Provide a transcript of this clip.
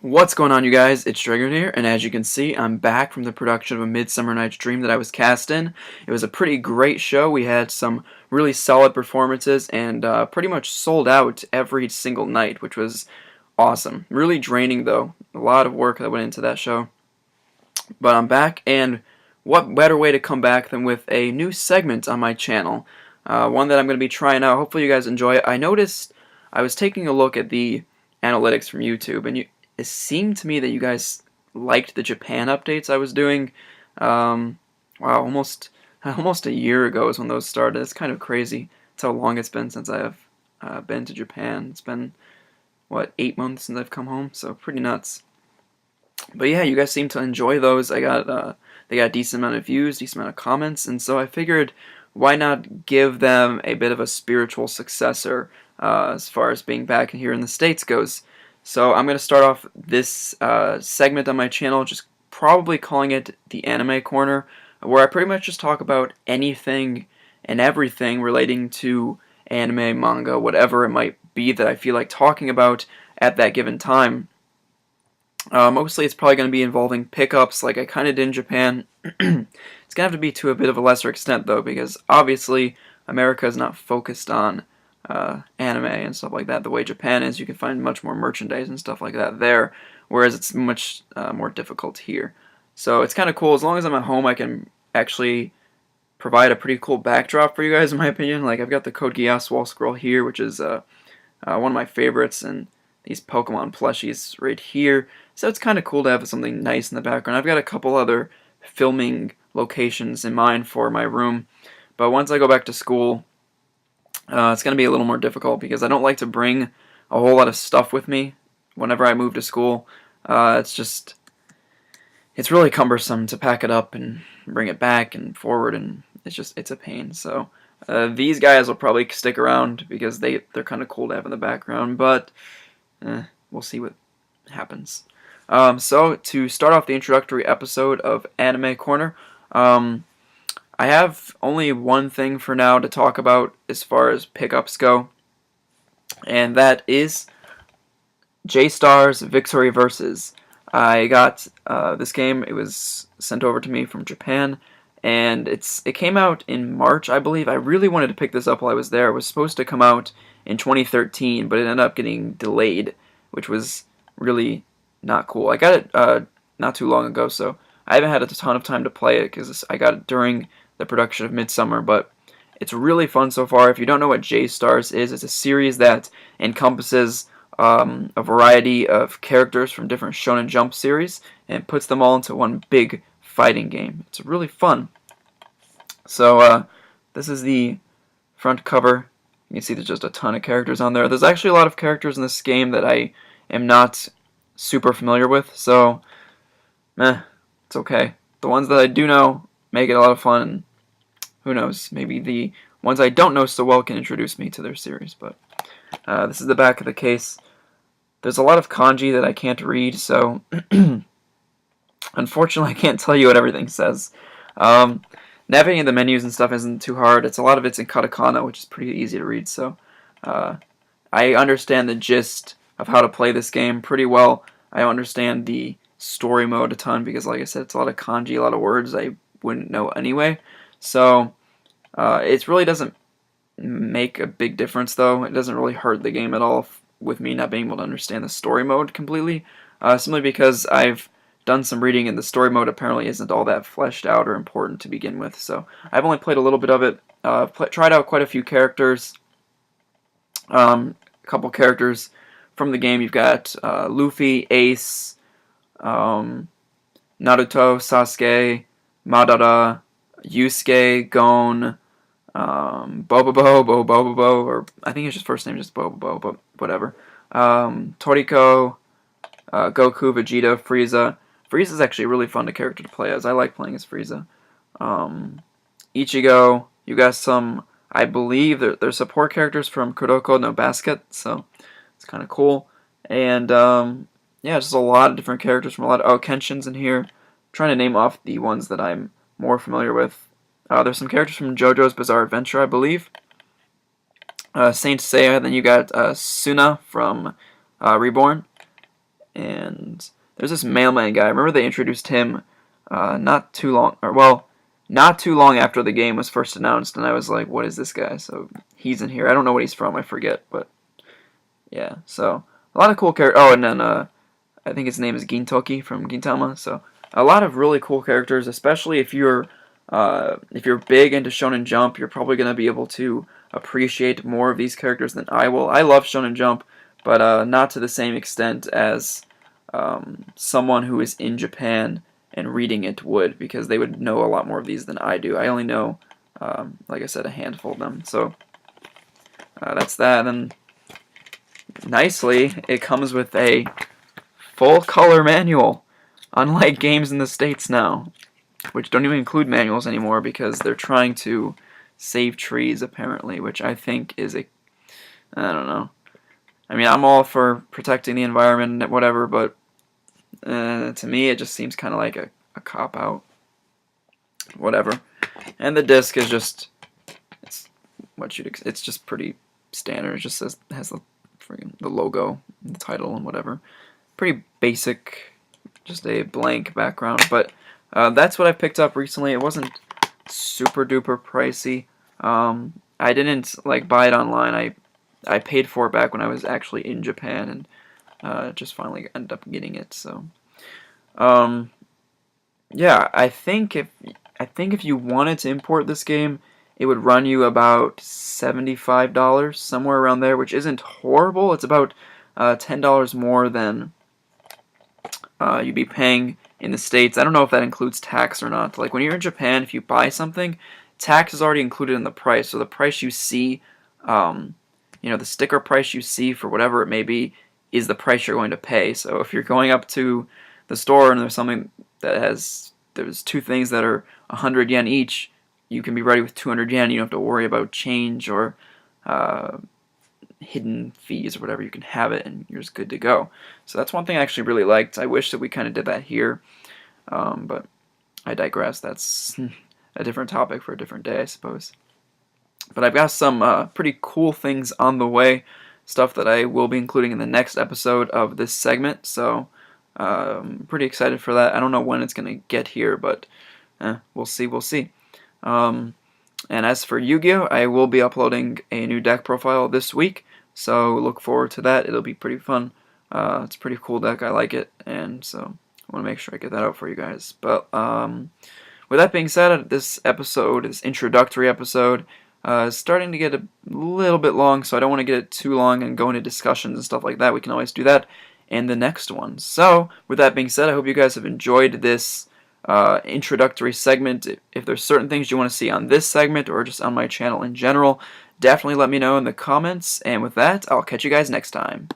What's going on, you guys? It's Dragon here, and as you can see, I'm back from the production of A Midsummer Night's Dream that I was cast in. It was a pretty great show. We had some really solid performances and pretty much sold out every single night, which was awesome. Really draining, though. A lot of work that went into that show. But I'm back, and what better way to come back than with a new segment on my channel? One that I'm going to be trying out. Hopefully you guys enjoy it. I noticed I was taking a look at the analytics from YouTube, and it seemed to me that you guys liked the Japan updates I was doing. Wow, almost a year ago is when those started. It's kind of crazy. It's how long it's been since I have been to Japan. It's been, what, 8 months since I've come home, so pretty nuts. But yeah, you guys seem to enjoy those. They got a decent amount of views, decent amount of comments, and so I figured, why not give them a bit of a spiritual successor as far as being back here in the States goes. So I'm going to start off this segment on my channel, just probably calling it the Anime Corner, where I pretty much just talk about anything and everything relating to anime, manga, whatever it might be that I feel like talking about at that given time. Mostly it's probably going to be involving pickups like I kind of did in Japan. It's going to have to be to a bit of a lesser extent, though, because obviously America is not focused on anime and stuff like that the way Japan is. You can find much more merchandise and stuff like that there, whereas it's much more difficult here. So it's kind of cool. As long as I'm at home, I can actually provide a pretty cool backdrop for you guys, in my opinion. Like, I've got the Code Geass wall scroll here, which is one of my favorites, and these Pokemon plushies right here. So it's kind of cool to have something nice in the background. I've got a couple other filming locations in mind for my room, but once I go back to school, it's going to be a little more difficult because I don't like to bring a whole lot of stuff with me whenever I move to school. It's really cumbersome to pack it up and bring it back and forward, and it's a pain. So these guys will probably stick around because they're kind of cool to have in the background, but we'll see what happens. So to start off the introductory episode of Anime Corner, I have only one thing for now to talk about as far as pickups go, and that is J-Star's Victory Versus. I got this game. It was sent over to me from Japan, and it came out in March, I believe. I really wanted to pick this up while I was there. It was supposed to come out in 2013, but it ended up getting delayed, which was really not cool. I got it not too long ago, so I haven't had a ton of time to play it because I got it during the production of Midsummer, but it's really fun so far. If you don't know what J-Stars is, it's a series that encompasses a variety of characters from different Shonen Jump series and puts them all into one big fighting game. It's really fun. So this is the front cover. You can see there's just a ton of characters on there. There's actually a lot of characters in this game that I am not super familiar with, so it's okay. The ones that I do know make it a lot of fun, and who knows, maybe the ones I don't know so well can introduce me to their series. But this is the back of the case. There's a lot of kanji that I can't read, so unfortunately I can't tell you what everything says. Navigating the menus and stuff isn't too hard. A lot of it's in katakana, which is pretty easy to read, so I understand the gist of how to play this game pretty well. I understand the story mode a ton because, like I said, it's a lot of kanji, a lot of words I wouldn't know anyway. So it really doesn't make a big difference, though. It doesn't really hurt the game at all with me not being able to understand the story mode completely, simply because I've done some reading and the story mode apparently isn't all that fleshed out or important to begin with. So I've only played a little bit of it. I've tried out quite a few characters, a couple characters from the game. You've got Luffy, Ace, Naruto, Sasuke, Madara, Yusuke, Gon, Bobobo, or I think his first name is just Bobobo, but whatever. Toriko, Goku, Vegeta, Frieza. Frieza's actually a really fun character to play as. I like playing as Frieza. Ichigo. You got some, I believe, they're support characters from Kuroko no Basket, so it's kind of cool. And yeah, just a lot of different characters from a lot of Kenshin's in here. I'm trying to name off the ones that I'm more familiar with. There's some characters from JoJo's Bizarre Adventure, I believe. Saint Seiya. Then you got Suna from Reborn. and there's this mailman guy. I remember they introduced him not too long, or well, not too long after the game was first announced, and I was like, what is this guy? So he's in here. I don't know what he's from, I forget, but yeah, so a lot of cool characters. Oh, and then I think his name is Gintoki from Gintama, so a lot of really cool characters, especially if you're big into Shonen Jump, you're probably going to be able to appreciate more of these characters than I will. I love Shonen Jump, but not to the same extent as someone who is in Japan and reading it would, because they would know a lot more of these than I do. I only know, like I said, a handful of them. So that's that. And nicely, it comes with a full color manual, unlike games in the States now, which don't even include manuals anymore because they're trying to save trees, apparently, which I think is I don't know. I mean, I'm all for protecting the environment and whatever, but to me it just seems kind of like a cop-out. Whatever. And the disc is just, it's just pretty standard. It just has the logo, the title, and whatever. Pretty basic, just a blank background, but that's what I picked up recently. It wasn't super duper pricey. I didn't buy it online. I paid for it back when I was actually in Japan, and just finally ended up getting it. So, yeah, I think if you wanted to import this game, it would run you about $75, somewhere around there, which isn't horrible. It's about $10 more than you'd be paying in the States. I don't know if that includes tax or not. Like when you're in Japan, if you buy something, tax is already included in the price. So the price you see, the sticker price you see for whatever it may be, is the price you're going to pay. So if you're going up to the store and there's something that there's two things that are 100 yen each, you can be ready with 200 yen. You don't have to worry about change or hidden fees or whatever. You can have it and you're just good to go. So that's one thing I actually really liked. I wish that we kind of did that here, but I digress. That's a different topic for a different day, I suppose. But I've got some pretty cool things on the way, stuff that I will be including in the next episode of this segment, so I'm pretty excited for that. I don't know when it's going to get here, but we'll see. And as for Yu-Gi-Oh!, I will be uploading a new deck profile this week, so look forward to that. It'll be pretty fun. It's a pretty cool deck. I like it, and so I want to make sure I get that out for you guys. But with that being said, this introductory episode, is starting to get a little bit long, so I don't want to get it too long and go into discussions and stuff like that. We can always do that in the next one. So, with that being said, I hope you guys have enjoyed this introductory segment. If there's certain things you want to see on this segment or just on my channel in general, definitely let me know in the comments. And with that, I'll catch you guys next time.